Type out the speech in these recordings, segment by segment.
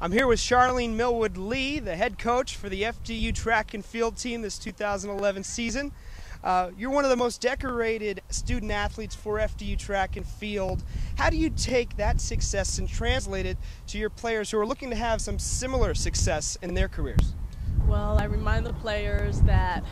I'm here with Sharlene Milwood-Lee, the head coach for the FDU Track and Field team this 2011 season. You're one of the most decorated student athletes for FDU Track and Field. How do you take that success and translate it to your players who are looking to have some similar success in their careers? Well, I remind the players that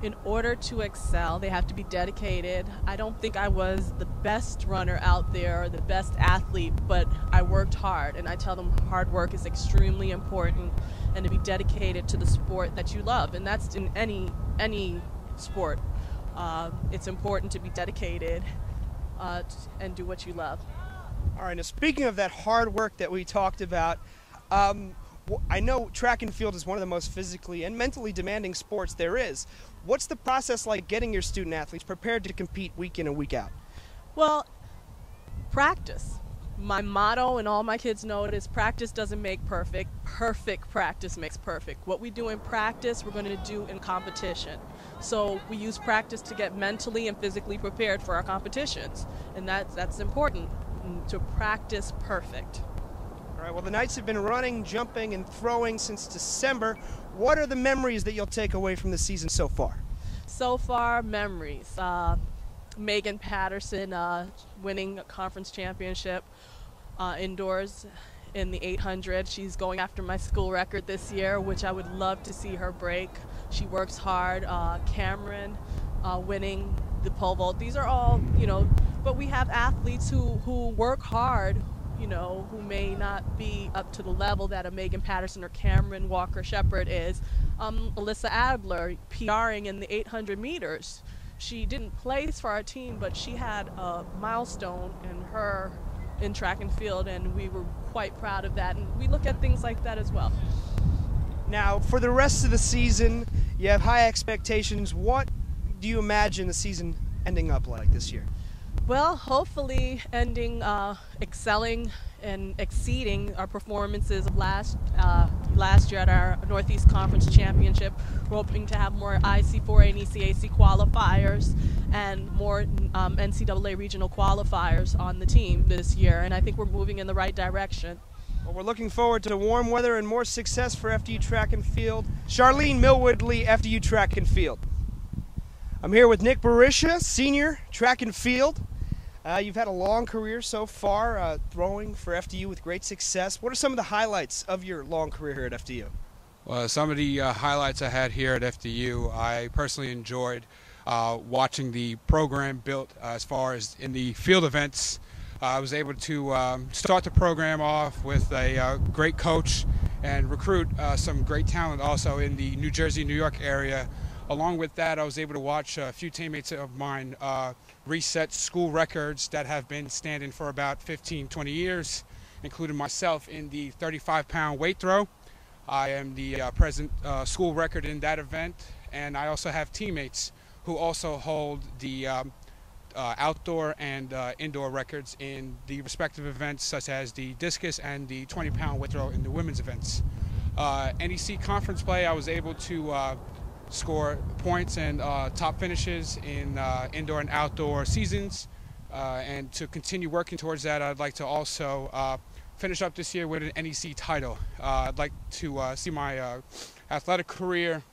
in order to excel, they have to be dedicated. I don't think I was the best runner out there, the best athlete, but I worked hard, and I tell them hard work is extremely important, and to be dedicated to the sport that you love, and that's in any sport. It's important to be dedicated and do what you love. All right, now speaking of that hard work that we talked about, I know track and field is one of the most physically and mentally demanding sports there is. What's the process like getting your student athletes prepared to compete week in and week out? Well, practice. My motto, and all my kids know it, is practice doesn't make perfect. Perfect practice makes perfect. What we do in practice, we're going to do in competition. So we use practice to get mentally and physically prepared for our competitions. And that's important, to practice perfect. All right, well, the Knights have been running, jumping, and throwing since December. What are the memories that you'll take away from the season so far? So far, memories. Megan Patterson winning a conference championship indoors in the 800. She's going after my school record this year, which I would love to see her break. She works hard. Cameron winning the pole vault. These are all, but we have athletes who work hard, who may not be up to the level that a Megan Patterson or Cameron Walker-Shepherd is. Alyssa Adler, PRing in the 800 meters. She didn't place for our team, but she had a milestone in track and field, and we were quite proud of that. And we look at things like that as well. Now, for the rest of the season, you have high expectations. What do you imagine the season ending up like this year? Well, hopefully ending, excelling and exceeding our performances of last year at our Northeast Conference Championship. We're hoping to have more IC4A and ECAC qualifiers and more NCAA regional qualifiers on the team this year, and I think we're moving in the right direction. Well, we're looking forward to warm weather and more success for FDU Track and Field. Sharlene Milwood-Lee, FDU Track and Field. I'm here with Nick Berisha, senior track and field. You've had a long career so far, throwing for FDU with great success. What are some of the highlights of your long career here at FDU? Well, some of the highlights I had here at FDU, I personally enjoyed watching the program built as far as in the field events. I was able to start the program off with a great coach and recruit some great talent also in the New Jersey, New York area. Along with that, I was able to watch a few teammates of mine reset school records that have been standing for about 15, 20 years, including myself in the 35-pound weight throw. I am the present school record in that event, and I also have teammates who also hold the outdoor and indoor records in the respective events, such as the discus and the 20-pound weight throw in the women's events. NEC conference play, I was able to score points and top finishes in indoor and outdoor seasons, and to continue working towards that, I'd like to also finish up this year with an NEC title. I'd like to see my athletic career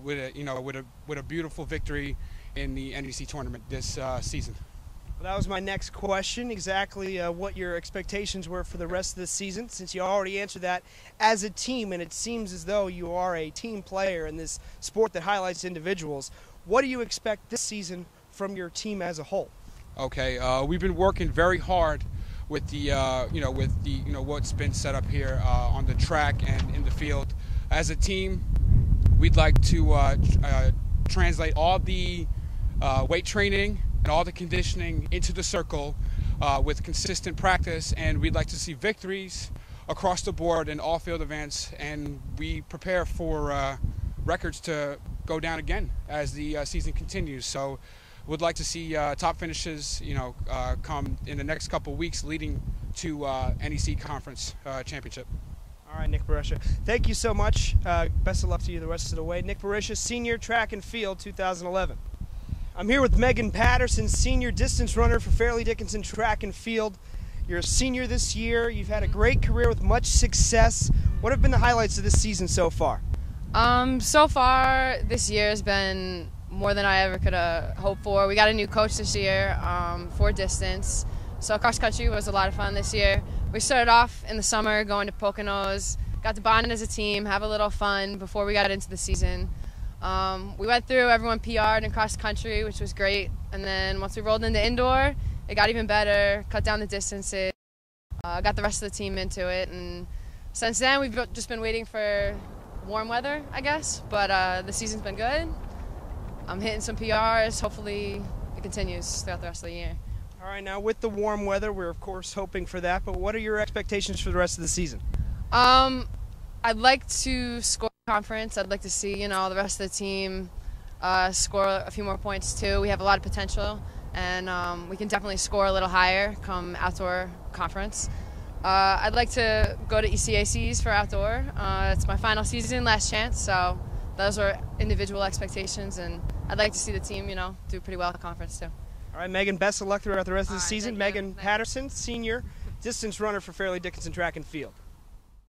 with a beautiful victory in the NEC tournament this season. Well, that was my next question, exactly what your expectations were for the rest of the season, since you already answered that as a team, and it seems as though you are a team player in this sport that highlights individuals. What do you expect this season from your team as a whole? Okay, we've been working very hard with the what's been set up here on the track and in the field. As a team, we'd like to translate all the weight training and all the conditioning into the circle with consistent practice, and we'd like to see victories across the board in all field events, and we prepare for records to go down again as the season continues. So we'd like to see top finishes come in the next couple weeks leading to NEC Conference Championship. All right, Nick Berisha, thank you so much. Best of luck to you the rest of the way. Nick Berisha, senior track and field 2011. I'm here with Megan Patterson, senior distance runner for Fairleigh Dickinson Track and Field. You're a senior this year. You've had a great career with much success. What have been the highlights of this season so far? So far, this year has been more than I ever could have hoped for. We got a new coach this year for distance. So cross country was a lot of fun this year. We started off in the summer going to Poconos, got to bond as a team, have a little fun before we got into the season. We went through, everyone PR'd in cross country, which was great. And then once we rolled into indoor, it got even better, cut down the distances, got the rest of the team into it. And since then, we've just been waiting for warm weather, I guess. But the season's been good. I'm hitting some PRs. Hopefully it continues throughout the rest of the year. All right, now with the warm weather, we're of course hoping for that, but what are your expectations for the rest of the season? I'd like to score conference. I'd like to see, the rest of the team score a few more points too. We have a lot of potential, and we can definitely score a little higher come outdoor conference. I'd like to go to ECACs for outdoor. It's my final season, last chance, so those are individual expectations, and I'd like to see the team, do pretty well at conference too. All right, Megan, best of luck throughout the rest of the season. Thank you. Megan Patterson, senior distance runner for Fairleigh Dickinson Track and Field.